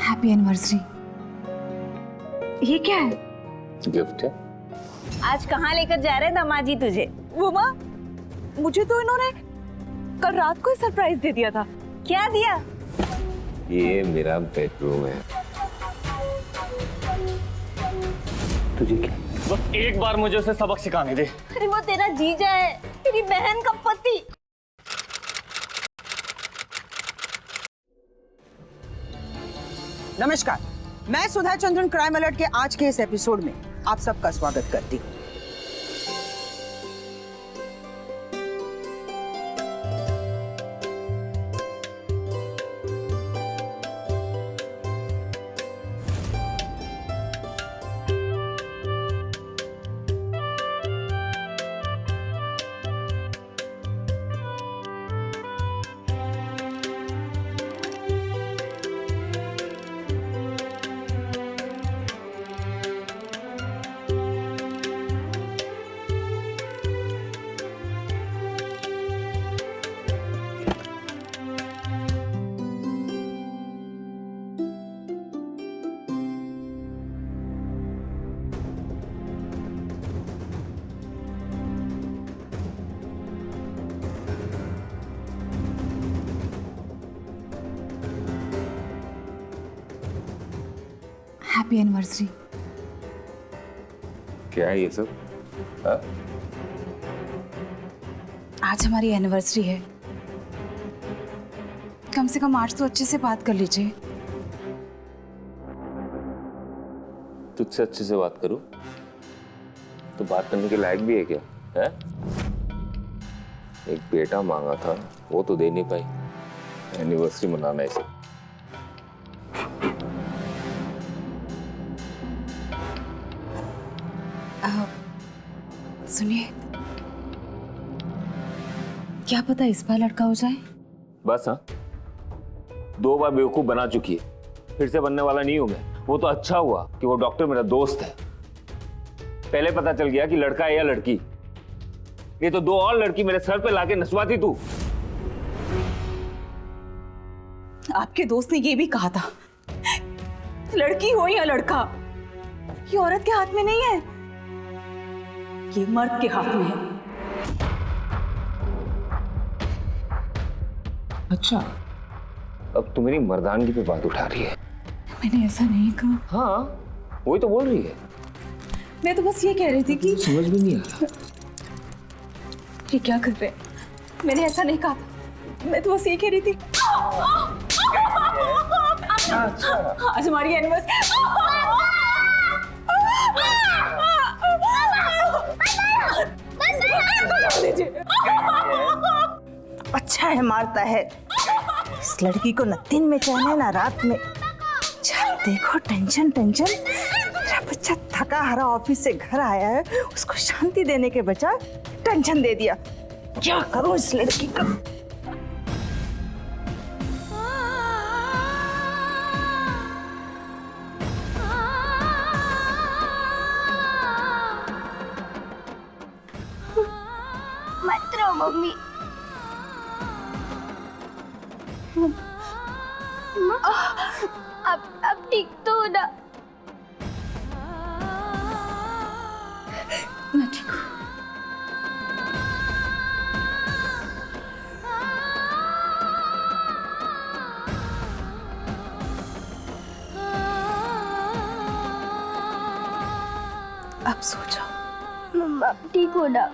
Happy anniversary. ये क्या है? गिफ्ट है। आज कहाँ लेकर जा रहे हैं दामाजी तुझे? वो माँ, मुझे तो इन्होंने कल रात को ही सरप्राइज दे दिया था। क्या दिया? ये मेरा बेडरूम है। तुझे क्या? बस एक बार मुझे उसे सबक सिखाने दे। अरे वो तेरा जीजा है, तेरी बहन का पति। नमस्कार, मैं सुधा चंद्रन क्राइम अलर्ट के आज के इस एपिसोड में आप सबका स्वागत करती हूँ। Happy anniversary. क्या है ये सब? हाँ? आज हमारी एनिवर्सरी है, कम से कम आज तो अच्छे से बात कर लीजिए। तुझसे अच्छे से बात करूं? तो बात करने के लायक भी है क्या? है? एक बेटा मांगा था, वो तो दे नहीं पाई। एनिवर्सरी मनाना है इसे। सुनिए, क्या पता इस बार लड़का हो जाए। बस हाँ, 2 बार बेवकूफ बना चुकी है, फिर से बनने वाला नहीं हूं मैं। वो तो अच्छा हुआ कि वो डॉक्टर मेरा दोस्त है। पहले पता चल गया कि लड़का है या लड़की। ये तो 2 और लड़की मेरे सर पे लाके नचवाती तू। आपके दोस्त ने ये भी कहा था, लड़की हो या लड़का, ये औरत के हाथ में नहीं है, ये मर्द के हाथ में है। अच्छा, अब तू मेरी मर्दानगी पे बात उठा रही है। मैंने ऐसा नहीं कहा। हाँ, वही तो बोल रही है। मैं तो बस ये कह रही थी कि समझ भी नहीं आ रहा। ये क्या कर रहे हैं? मैंने ऐसा नहीं कहा था, मैं तो बस ये कह रही थी। आज हमारी एनिवर्सरी। अच्छा है मारता है, इस लड़की को न दिन में चैन है न रात में। जब देखो टेंशन टेंशन। मेरा बच्चा थका हारा ऑफिस से घर आया है, उसको शांति देने के बजाय टेंशन दे दिया। क्या करूं इस लड़की का? मत रो मम्मी। अब ठीक तो हो ना? मैं ठीक हूँ। अब सो जाओ। मम्मा ठीक हो ना?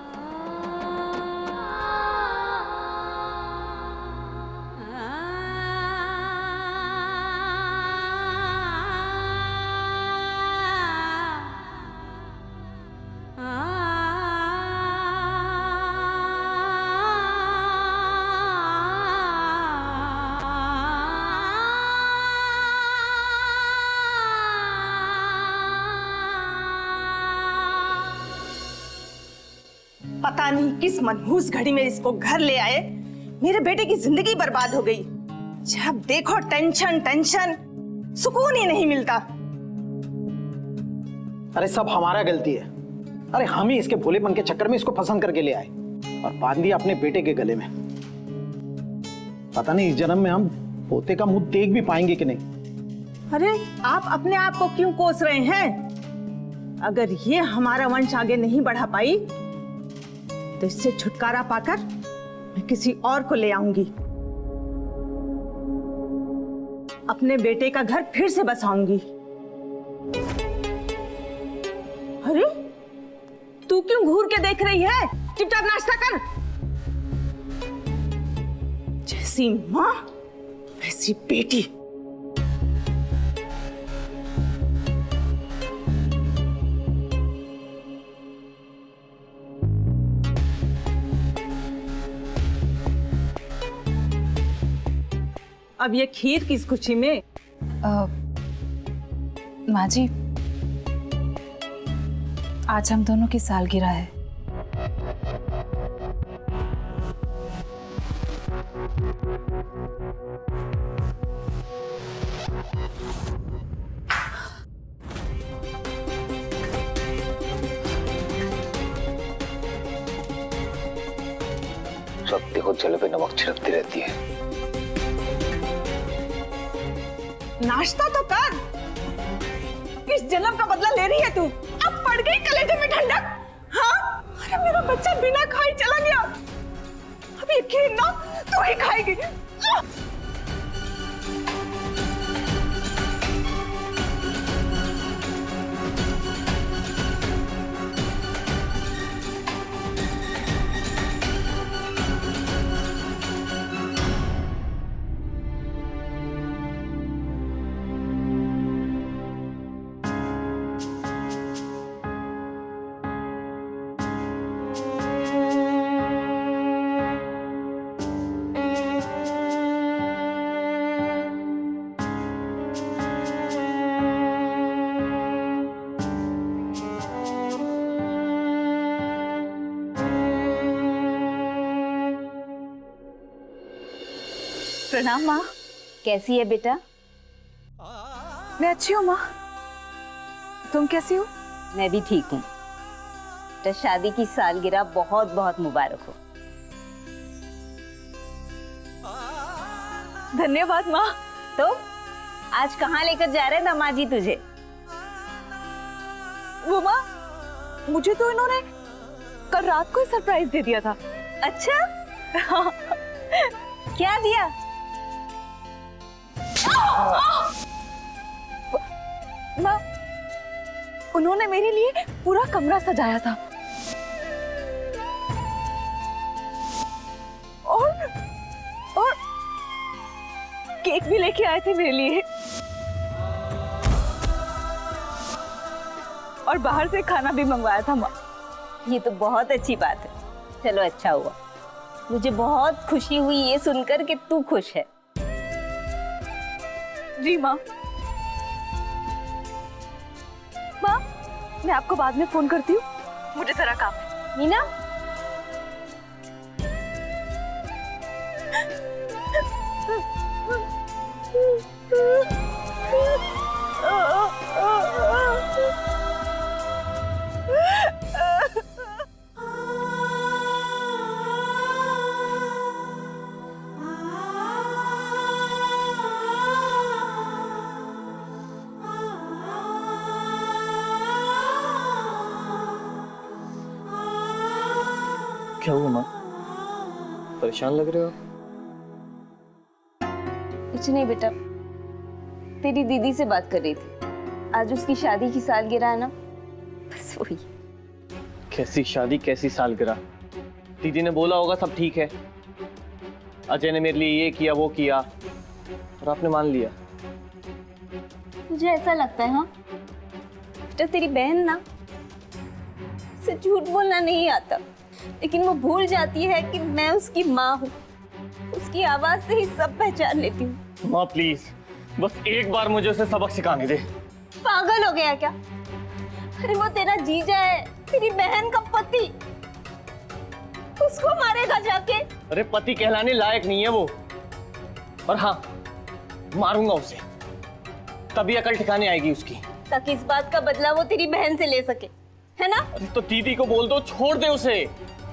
पता नहीं किस मनहूस घड़ी में इसको घर ले आए। मेरे बेटे की जिंदगी बर्बाद हो गई। जब देखो टेंशन टेंशन, सुकून ही नहीं मिलता। अरे सब हमारा गलती है। अरे हम ही इसके भोलेपन के चक्कर में इसको पसंद करके ले आए और बांध दिया अपने बेटे के गले में। पता नहीं इस जन्म में हम पोते का मुंह देख भी पाएंगे कि नहीं। अरे आप अपने आप को क्यों कोस रहे हैं? अगर ये हमारा वंश आगे नहीं बढ़ा पाई तो इससे छुटकारा पाकर मैं किसी और को ले आऊंगी। अपने बेटे का घर फिर से बसाऊंगी। अरे तू क्यों घूर के देख रही है? चुपचाप नाश्ता कर। जैसी माँ वैसी बेटी। अब ये खीर किस खुशी में? माँ जी, आज हम दोनों की सालगिरह है। रत्ती को जले पे नमक छिड़कती रहती है। नाश्ता तो कर। किस जन्म का बदला ले रही है तू? अब पड़ गई कलेजे में ठंडक। हाँ? अरे मेरा बच्चा बिना खाए चला गया। अब ये खीर ना तू ही खाएगी। प्रणाम माँ। कैसी है बेटा? मैं अच्छी हूँ माँ, तुम कैसी हो? मैं भी ठीक हूँ। तो शादी की सालगिरह बहुत बहुत मुबारक हो। धन्यवाद माँ। तो आज कहाँ लेकर जा रहे हैं दामाद जी तुझे? वो माँ, मुझे तो इन्होंने कल रात को ही सरप्राइज दे दिया था। अच्छा? क्या दिया? माँ, उन्होंने मेरे लिए पूरा कमरा सजाया था और केक भी लेके आए थे मेरे लिए और बाहर से खाना भी मंगवाया था माँ। ये तो बहुत अच्छी बात है। चलो अच्छा हुआ। मुझे बहुत खुशी हुई ये सुनकर कि तू खुश है। जी माँ। माँ, मैं आपको बाद में फोन करती हूँ, मुझे जरा काम है। मीना, क्या हुआ माँ? परेशान लग रहे हो? कुछ नहीं बेटा, तेरी दीदी से बात कर रही थी। आज उसकी शादी की सालगिरह है ना, बस वही। कैसी शादी कैसी सालगिरह? दीदी ने बोला होगा सब ठीक है। अजय ने मेरे लिए ये किया वो किया और आपने मान लिया। मुझे ऐसा लगता है हाँ, तो तेरी बहन ना से झूठ बोलना नहीं आता, लेकिन वो भूल जाती है कि मैं उसकी माँ हूँ। उसकी आवाज से ही सब पहचान लेती हूँ। माँ प्लीज, बस एक बार मुझे उसे सबक सिखाने दे। पागल हो गया क्या? अरे वो तेरा जीजा है, तेरी बहन का पति। उसको मारेगा जाके? अरे पति कहलाने लायक नहीं है वो। और हाँ, मारूंगा उसे, तभी अकल ठिकाने आएगी उसकी। ताकि इस बात का बदला वो तेरी बहन से ले सके, है ना? अरे तो दीदी को बोल दो छोड़ दे उसे।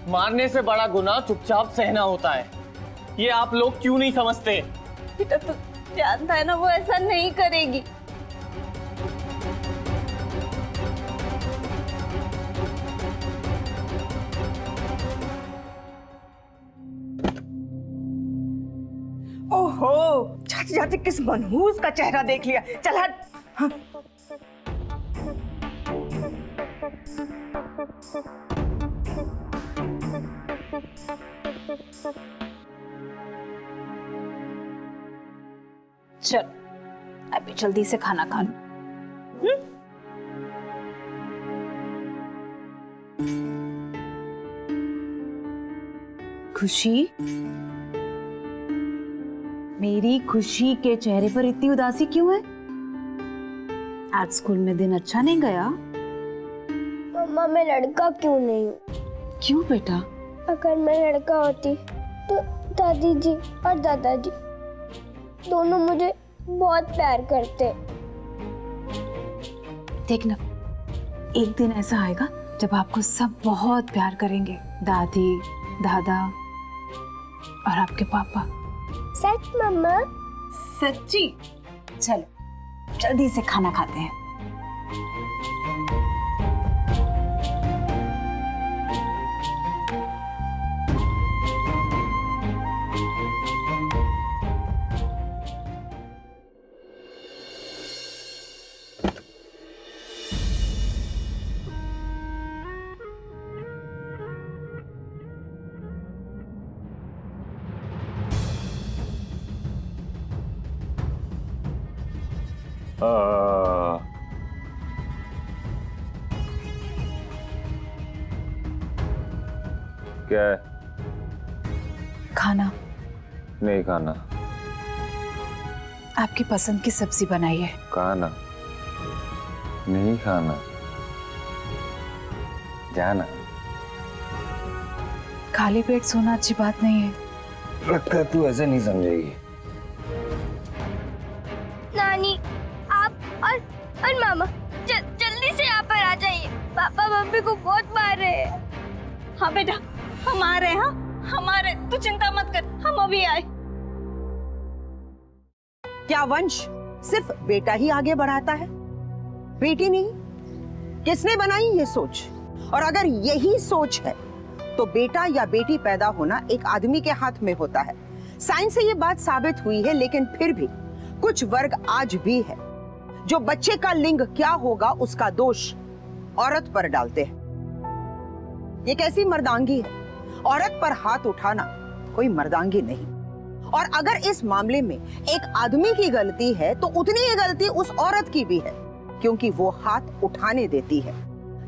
मारने से बड़ा गुनाह चुपचाप सहना होता है। ये आप लोग क्यों नहीं समझते? बेटा तू जानता है ना वो ऐसा नहीं करेगी। ओहो, जाते जाते किस मनहूस का चेहरा देख लिया। चल हट। हाँ। चल अभी जल्दी से खाना खा लो। खुशी, मेरी खुशी के चेहरे पर इतनी उदासी क्यों है? आज स्कूल में दिन अच्छा नहीं गया? मम्मा मैं लड़का क्यों नहीं हूँ? क्यों बेटा? अगर मैं लड़का होती तो दादी जी और दादाजी दोनों मुझे बहुत प्यार करते। देखना, एक दिन ऐसा आएगा जब आपको सब बहुत प्यार करेंगे, दादी, दादा और आपके पापा। सच मम्मा? सच्ची? चलो जल्दी से खाना खाते हैं। क्या है? खाना नहीं खाना। आपकी पसंद की सब्जी बनाई है। खाना नहीं खाना, जाना। खाली पेट सोना अच्छी बात नहीं है। लगता है तू ऐसे नहीं समझेगी। नानी, आप और मामा जल्दी से यहाँ पर आ जाइए। पापा मम्मी को बहुत मार रहे हैं। हाँ बेटा, हम आ रहे हैं। हाँ हम आ रहे, तू चिंता मत कर, हम अभी आए। क्या वंश सिर्फ बेटा ही आगे बढ़ाता है, बेटी नहीं? किसने बनाई ये सोच? और अगर यही सोच है तो बेटा या बेटी पैदा होना एक आदमी के हाथ में होता है। साइंस से ये बात साबित हुई है, लेकिन फिर भी कुछ वर्ग आज भी है जो बच्चे का लिंग क्या होगा उसका दोष औरत पर डालते हैं। ये कैसी मर्दांगी है? औरत पर हाथ उठाना कोई मर्दांगी नहीं। और अगर इस मामले में एक आदमी की गलती है तो उतनी ही गलती उस औरत की भी है, क्योंकि वो हाथ उठाने देती है।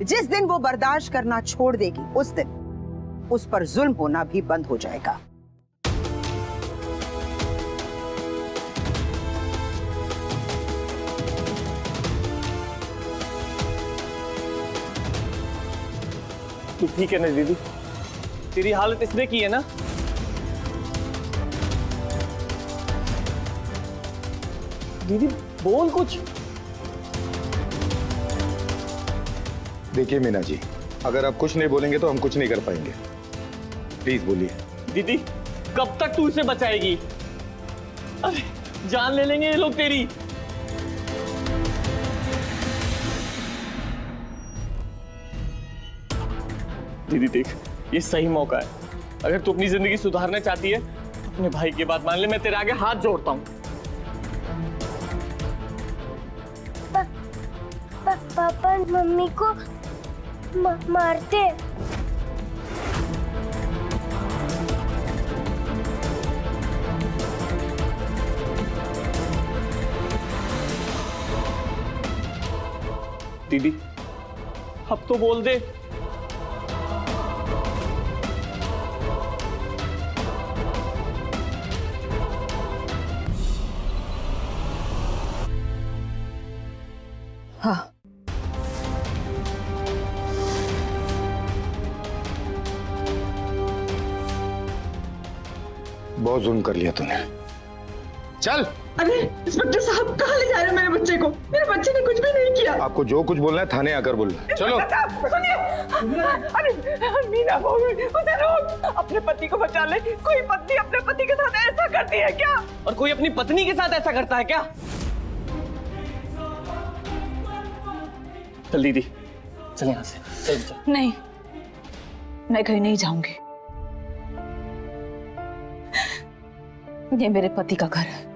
जिस दिन वो बर्दाश्त करना छोड़ देगी उस दिन उस पर जुल्म होना भी बंद हो जाएगा। तू ठीक है ना दीदी? तेरी हालत इसने की है ना? दीदी बोल कुछ। देखिए मीना जी, अगर आप कुछ नहीं बोलेंगे तो हम कुछ नहीं कर पाएंगे। प्लीज बोलिए। दीदी कब तक तू इसे बचाएगी? अरे जान ले लेंगे ये लोग तेरी। दीदी देख, ये सही मौका है। अगर तू अपनी जिंदगी सुधारना चाहती है अपने भाई की बात मान ले। मैं तेरे आगे हाथ जोड़ता हूँ। पापा मम्मी को मारते हैं। दीदी अब तो बोल दे। हाँ, बहुत जुल्म कर लिया तूने। चल। अरे इंस्पेक्टर साहब कहाँ ले जा रहे हो मेरे बच्चे को? मेरे बच्चे ने कुछ भी नहीं किया। आपको जो कुछ बोलना है थाने आकर बोलना। चलो। अरे मीना बहू, उसे रोक। अपने पति को बचा ले। कोई पत्नी अपने पति के साथ ऐसा करती है क्या? और कोई अपनी पत्नी के साथ ऐसा करता है क्या? चल दीदी चल यहाँ से। चल चल। नहीं, मैं कहीं नहीं जाऊंगी। ये मेरे पति का घर है।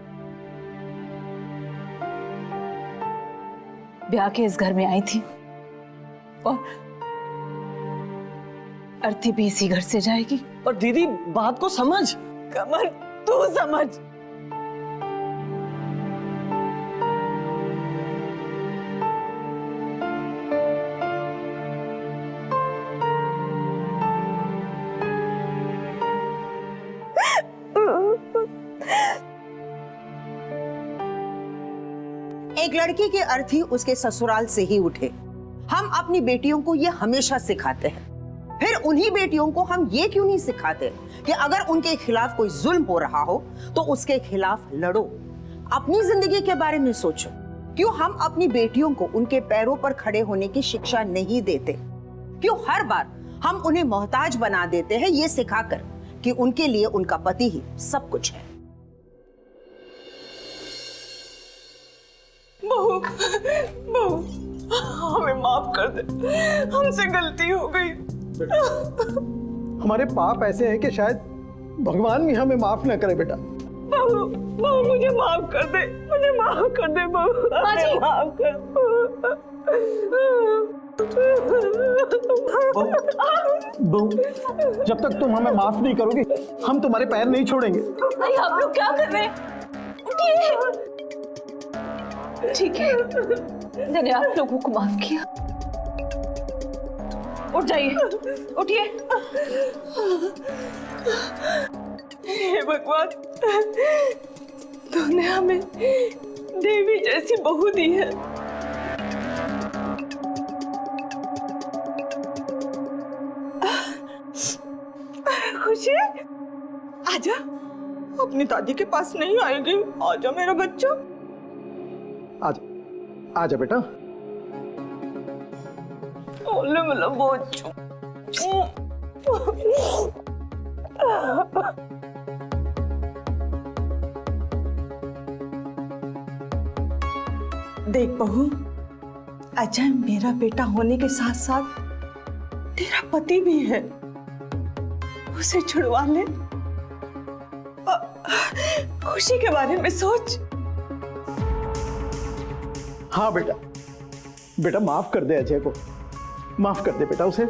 ब्याह के इस घर में आई थी और अर्थी भी इसी घर से जाएगी। पर दीदी बात को समझ। कमल तू समझ। एक लड़की की अर्थी उसके ससुराल से ही उठे। हम अपनी बेटियों को ये हमेशा सिखाते हैं। फिर उन्हीं बेटियों को हम ये क्यों नहीं सिखाते कि अगर उनके खिलाफ कोई जुल्म हो रहा हो तो उसके खिलाफ लड़ो, अपनी जिंदगी के बारे में सोचो। क्यों हम अपनी बेटियों को उनके पैरों पर खड़े होने की शिक्षा नहीं देते? क्यों हर बार हम उन्हें मोहताज बना देते हैं ये सिखाकर कि उनके लिए उनका पति ही सब कुछ है? बहू, बहू, हमें माफ कर दे, हमसे गलती हो गई। हमारे पाप ऐसे हैं कि शायद भगवान भी हमें माफ न करे बेटा। बहू, बहू मुझे माफ कर दे, मुझे माफ कर दे बहू, मुझे माफ कर बहू, जब तक तुम हमें माफ नहीं करोगी हम तुम्हारे पैर नहीं छोड़ेंगे। अरे आप लोग क्या कर रहे हैं? उठिए। ठीक है, मैंने आप लोगों को माफ किया। उठ जाइए, उठिए। हे भगवान, तूने हमें देवी जैसी बहू दी है। खुशी, आजा। अपनी दादी के पास नहीं आएगी। आजा मेरा बच्चा। आजा, आजा बेटा। ओले मेरा बच्चा। देख बहू, अजय मेरा बेटा होने के साथ साथ तेरा पति भी है। उसे छुड़वा ले। खुशी के बारे में सोच। हाँ बेटा, बेटा माफ कर दे अजय को, माफ कर दे बेटा उसे।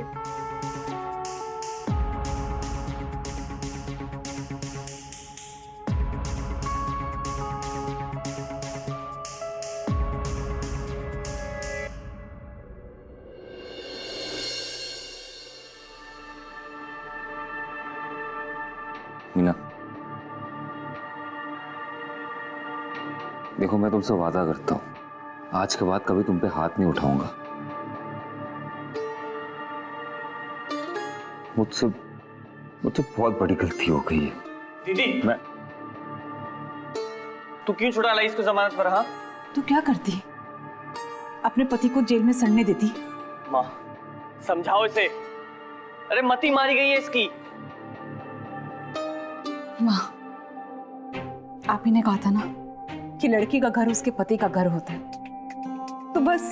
मीना, देखो मैं तुमसे वादा करता हूं, आज के बाद कभी तुम पे हाथ नहीं उठाऊंगा। मुझसे बहुत बड़ी गलती हो गई है। दीदी, मैं तू क्यों छुड़ा लाई इसको जमानत पर? हाँ, तू क्या करती? अपने पति को जेल में सड़ने देती? माँ समझाओ इसे। अरे मती मारी गई है इसकी। माँ, आप ही ने कहा था ना कि लड़की का घर उसके पति का घर होता है, तो बस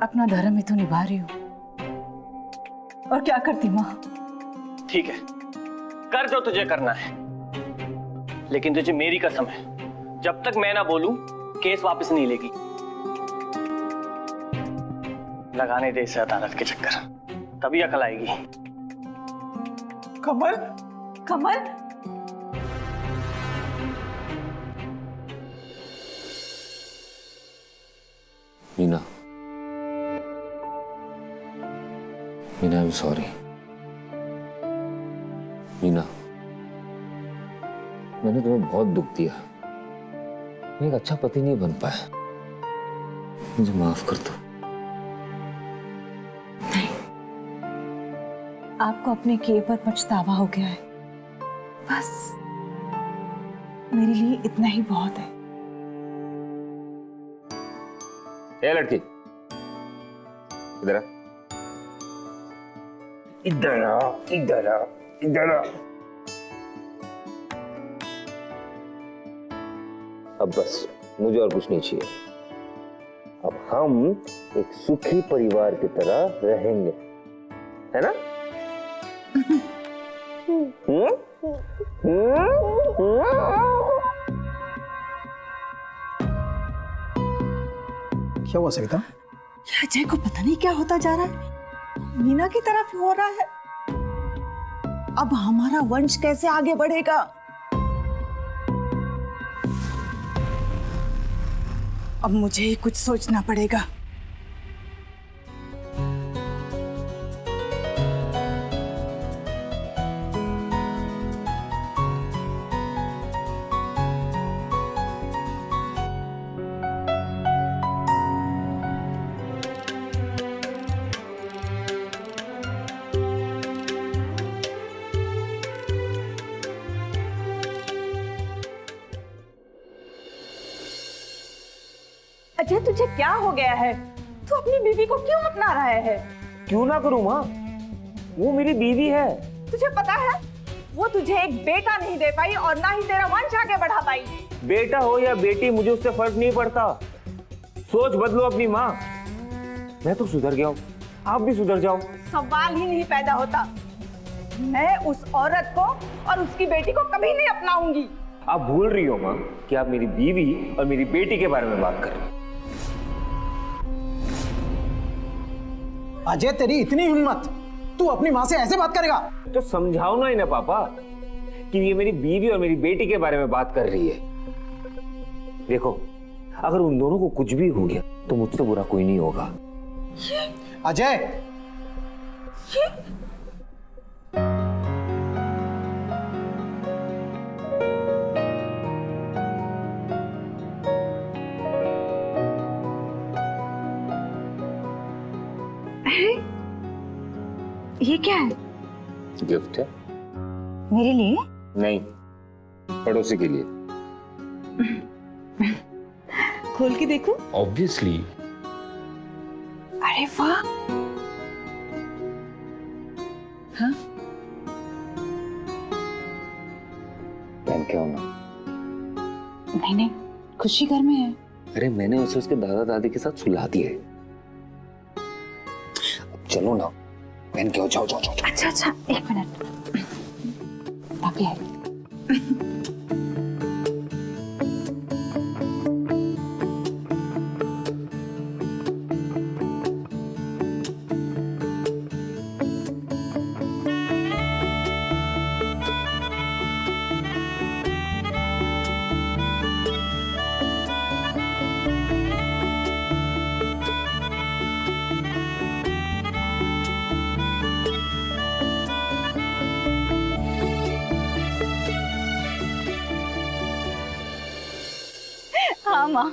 अपना धर्म ही तो निभा रही हूँ। और क्या करती माँ? ठीक है, कर जो तुझे करना है, लेकिन तुझे मेरी कसम है, जब तक मैं ना बोलूं केस वापस नहीं लेगी। लगाने दे इसे अदालत के चक्कर, तभी अकल आएगी। Kamal, Kamal, Meena, Meena, I am sorry. Meena, मैंने तुम्हें बहुत दुख दिया, मैं एक अच्छा पति नहीं बन पाया, मुझे माफ कर दो। आपको अपने किए पर पछतावा हो गया है, बस मेरे लिए इतना ही बहुत है। ए लड़की, इधर आ, इधर आ, इधर आ, इधर आ। अब बस, मुझे और कुछ नहीं चाहिए। अब हम एक सुखी परिवार की तरह रहेंगे, है ना? क्या हुआ सविता? अजय को पता नहीं क्या होता जा रहा है, मीना की तरफ हो रहा है। अब हमारा वंश कैसे आगे बढ़ेगा? अब मुझे ही कुछ सोचना पड़ेगा। अजय तुझे क्या हो गया है? तू अपनी बीवी को क्यों अपना रहा है? क्यों ना करूं माँ, वो मेरी बीवी है। तुझे पता है वो तुझे एक बेटा नहीं दे पाई और ना ही तेरा वंश आगे बढ़ा पाई। बेटा हो या बेटी, मुझे उससे फर्क नहीं पड़ता। सोच बदलो अपनी माँ। मैं तो सुधर गया हूँ, आप भी सुधर जाओ। सवाल ही नहीं पैदा होता। मैं उस औरत को और उसकी बेटी को कभी नहीं अपनाऊंगी। आप भूल रही हो माँ कि आप मेरी बीवी और मेरी बेटी के बारे में बात कर रही हो। अजय तेरी इतनी हिम्मत, तू अपनी माँ से ऐसे बात करेगा? तो समझाओ ना इन्हें पापा कि ये मेरी बीवी और मेरी बेटी के बारे में बात कर रही है। देखो, अगर उन दोनों को कुछ भी हो गया तो मुझसे बुरा कोई नहीं होगा। अजय, ये क्या है? गिफ्ट है। मेरे लिए? नहीं, पड़ोसी के लिए। खोल के देखो। ऑब्वियसली। अरे वाह। हाँ? पहन के आओ ना। नहीं नहीं, खुशी घर में है। अरे मैंने उसे उसके दादा दादी के साथ सुला दिया है। अब चलो ना, पहन के आओ। जाओ जाओ जाओ। अच्छा अच्छा, एक मिनट। बाकी है। हाँ माँ,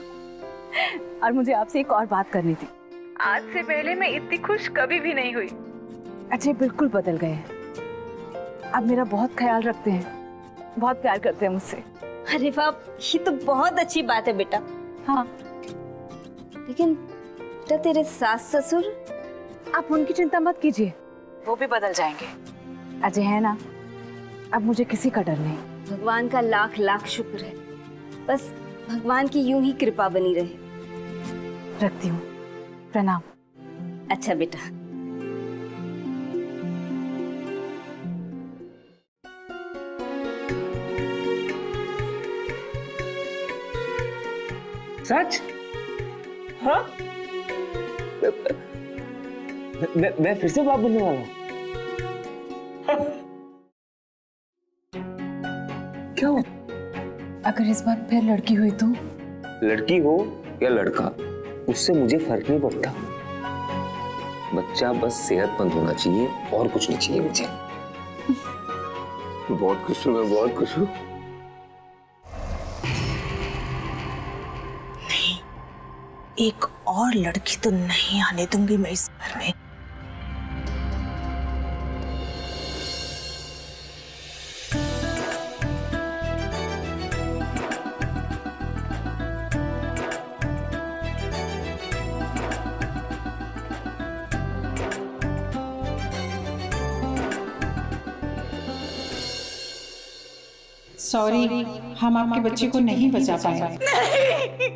और मुझे आपसे एक और बात करनी थी। आज से पहले मैं इतनी खुश कभी भी नहीं हुई। अजय बिल्कुल बदल गए हैं। अब मेरा बहुत ख्याल रखते हैं, बहुत प्यार करते हैं मुझसे। अरे वाह, ये तो बहुत अच्छी बात है बेटा। हाँ, लेकिन बेटा तेरे सास ससुर? आप उनकी चिंता मत कीजिए, वो भी बदल जाएंगे। अजय है ना, अब मुझे किसी का डर नहीं। भगवान का लाख लाख शुक्र है। बस भगवान की यूं ही कृपा बनी रहे। रखती हूँ, प्रणाम। अच्छा बेटा। सच? हाँ? मैं फिर से बाप बनने वाला हूँ। क्या हुआ? अगर इस बार फिर लड़की हुई तो? लड़की हो या लड़का, उससे मुझे फर्क नहीं पड़ता। बच्चा बस सेहतमंद होना चाहिए और कुछ नहीं चाहिए मुझे। बहुत खुश हूँ, मैं बहुत खुश हूँ। नहीं, एक और लड़की तो नहीं आने दूंगी मैं इस घर में। सॉरी, हम आपके बच्चे को नहीं बचा पाए। नहीं,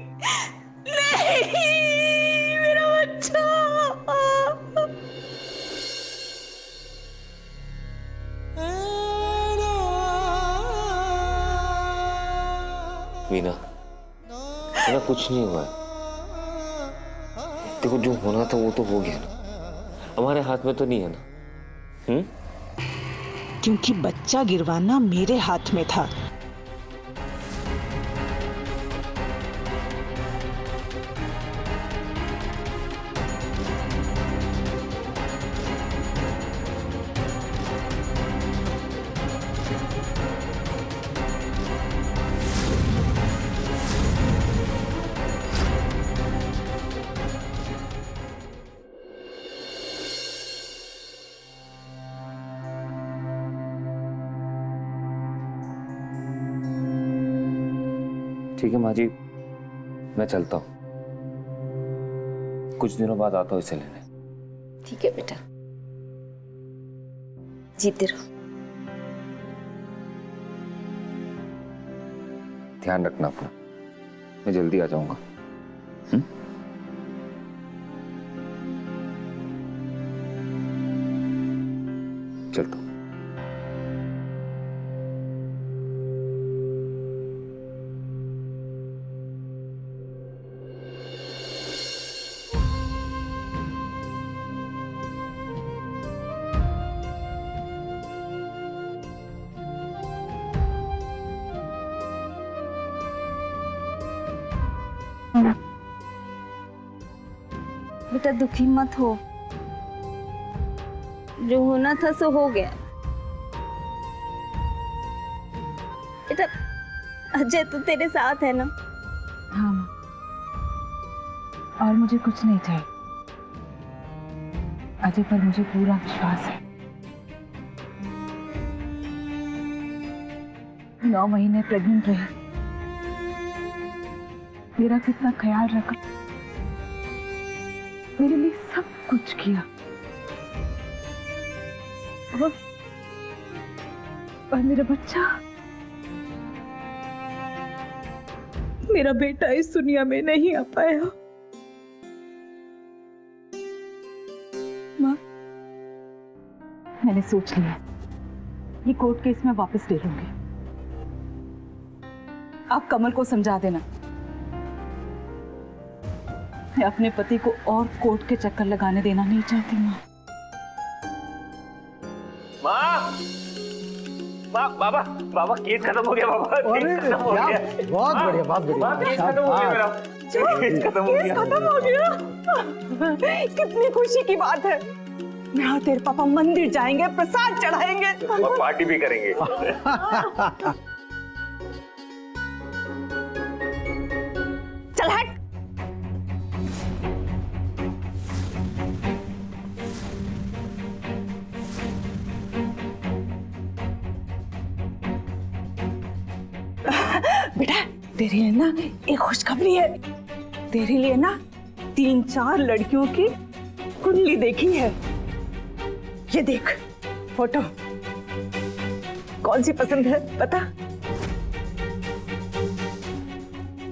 नहीं, मेरा बच्चा। मीना, मेरा कुछ नहीं हुआ है। देखो जो होना था वो तो हो गया ना, हमारे हाथ में तो नहीं है ना। क्योंकि बच्चा गिरवाना मेरे हाथ में था। ठीक है माँ जी, मैं चलता हूँ, कुछ दिनों बाद आता हूँ इसे लेने। ठीक है बेटा, जीते रहो। ध्यान रखना अपना, मैं जल्दी आ जाऊंगा। चलता हूँ। बेटा दुखी मत हो, जो होना था सो हो गया। बेटा अजय तो तेरे साथ है ना? हाँ माँ, और मुझे कुछ नहीं चाहिए। अजय पर मुझे पूरा विश्वास है। 9 महीने प्रेग्नेंट रही, मेरा कितना ख्याल रखा, मेरे लिए सब कुछ किया। और मेरा बच्चा, मेरा बेटा इस दुनिया में नहीं आ पाया। माँ, मैंने सोच लिया, ये कोर्ट केस में वापस ले लूंगी। आप कमल को समझा देना, मैं अपने पति को और कोर्ट के चक्कर लगाने देना नहीं चाहती। माँ, बाबा, बाबा केस खत्म हो गया। बाबा केस खत्म हो गया। बहुत बढ़िया, बहुत बढ़िया। केस खत्म हो गया मेरा। केस खत्म हो गया। खत्म हो गया। कितनी खुशी की बात है। मैं और तेरे पापा मंदिर जाएंगे, प्रसाद चढ़ाएंगे और पार्टी भी करेंगे। चल हट। बेटा तेरे लिए ना एक खुशखबरी है। तेरे लिए ना 3-4 लड़कियों की कुंडली देखी है। ये देख फोटो, कौन सी पसंद है बता?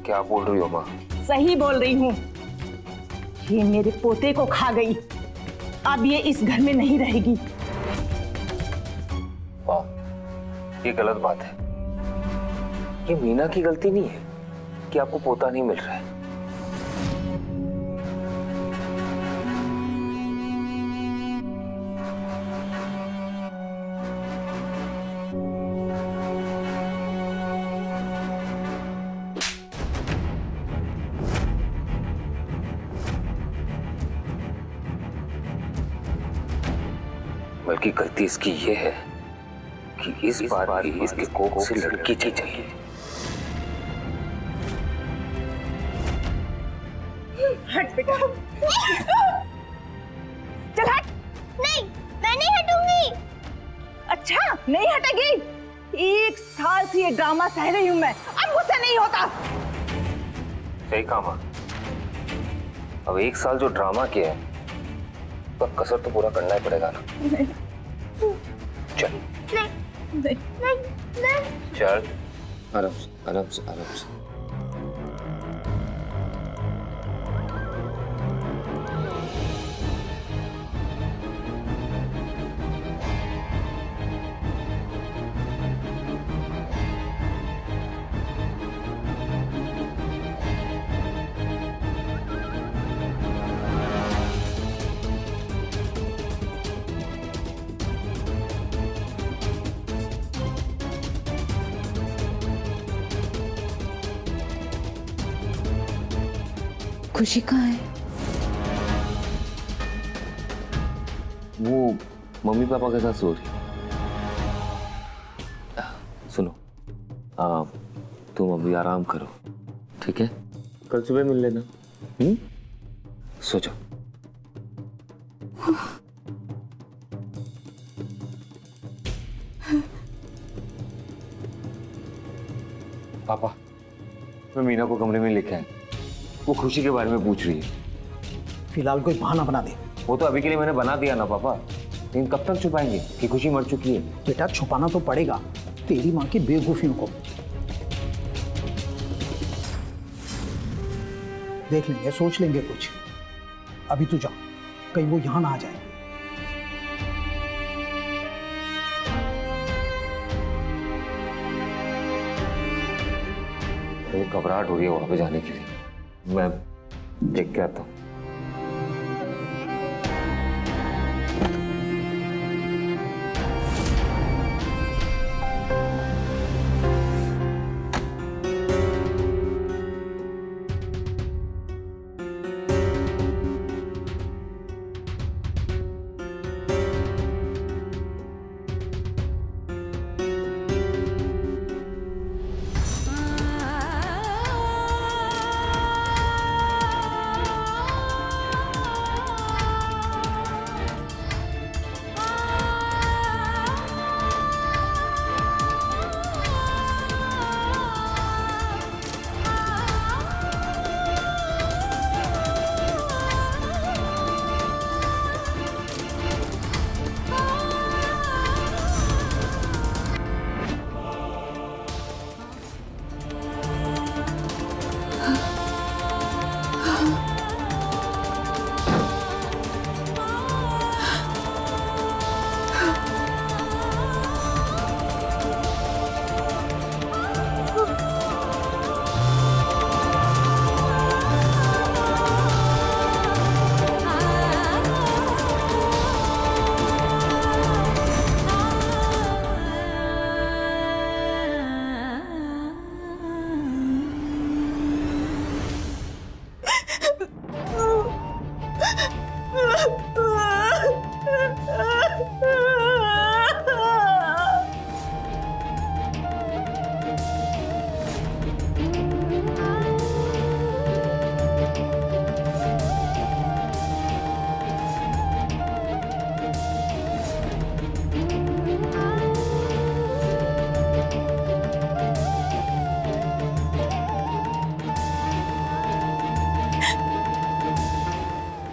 क्या बोल रही हो माँ? सही बोल रही हूँ। ये मेरे पोते को खा गई, अब ये इस घर में नहीं रहेगी। ये गलत बात है। ये मीना की गलती नहीं है कि आपको पोता नहीं मिल रहा है। बल्कि गलती इसकी ये है कि इस बार भी इसके कोख से लड़की चाहिए। हट बेटा, चल हट। नहीं, मैं नहीं हटूंगी। अच्छा नहीं हटेगी? 1 साल से ये ड्रामा सह रही हूं मैं, अब मुझसे नहीं होता। सही कहा माँ, अब 1 साल जो ड्रामा किया है तो कसर तो पूरा करना ही पड़ेगा ना। चल नहीं। चल, आराम से आराम से आराम से। खुशी कहाँ है? वो मम्मी पापा के साथ सो रही। सुनो, तुम अभी आराम करो, ठीक है? कल सुबह मिल लेना। सो जाओ। पापा, मैं मीना को कमरे में लेके आया। वो खुशी के बारे में पूछ रही है। फिलहाल कोई बहाना बना दे। वो तो अभी के लिए मैंने बना दिया ना पापा, लेकिन कब तक छुपाएंगे कि खुशी मर चुकी है? बेटा छुपाना तो पड़ेगा तेरी माँ की बेवकूफियों को। देख लेंगे, सोच लेंगे कुछ। अभी तू जा, कहीं वो यहाँ ना आ जाए। मुझे घबराहट हो रही है वहां पे जाने के लिए। मैं देख के आता हूँ।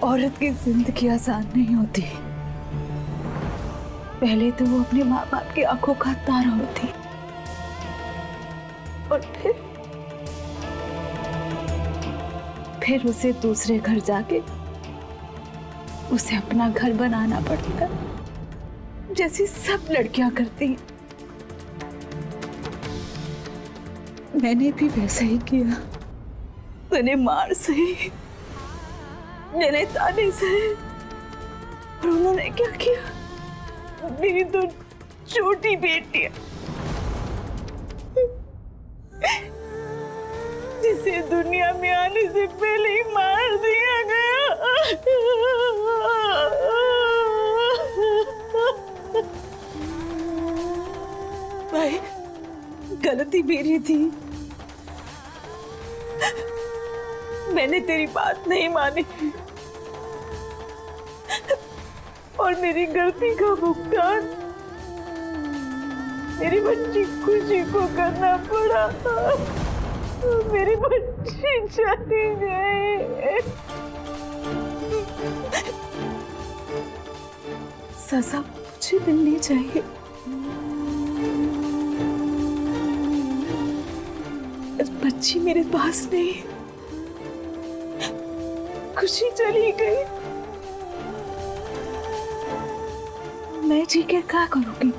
औरत की जिंदगी आसान नहीं होती। पहले तो वो अपने माँ बाप की आंखों का तारा होती, और फिर उसे दूसरे घर जाके उसे अपना घर बनाना पड़ता, जैसी सब लड़कियां करती हैं। मैंने भी वैसा ही किया। मैंने मार सही, मैंने ताने सहे, और उन्होंने क्या किया? मेरी तो छोटी बेटी जिसे दुनिया में आने से पहले ही मार दिया गया। भाई, गलती मेरी थी। मैंने तेरी बात नहीं मानी और मेरी गलती का भुगतान मेरी बच्ची खुशी को करना पड़ा। मेरी बच्ची चली गई। सजा मुझे मिलनी चाहिए। बच्ची मेरे पास नहीं, खुशी चली गई। मैं जी के क्या करूंगी?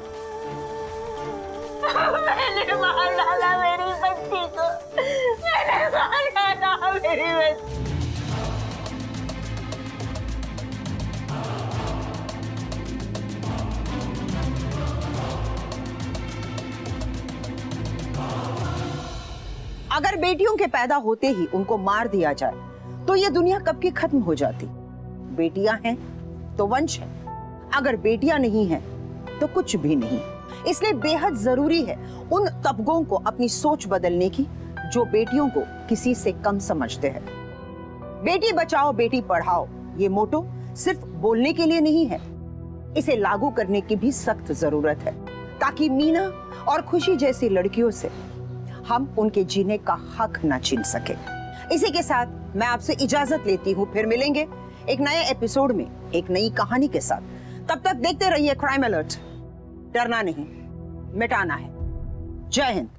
मैंने मार डाला मेरी बच्ची को, मैंने मार डाला मेरी बच्ची। अगर बेटियों के पैदा होते ही उनको मार दिया जाए तो ये दुनिया कब की खत्म हो जाती। बेटियां हैं तो वंश है, अगर बेटियां नहीं हैं तो कुछ भी नहीं। इसलिए बेहद जरूरी है उन तबकों को अपनी सोच बदलने की जो बेटियों को किसी से कम समझते हैं। बेटी बचाओ बेटी पढ़ाओ ये मोटो सिर्फ बोलने के लिए नहीं है, इसे लागू करने की भी सख्त जरूरत है, ताकि मीना और खुशी जैसी लड़कियों से हम उनके जीने का हक न छीन सके। इसी के साथ मैं आपसे इजाजत लेती हूँ, फिर मिलेंगे एक नए एपिसोड में एक नई कहानी के साथ। तब तक देखते रहिए क्राइम अलर्ट। डरना नहीं, मिटाना है। जय हिंद।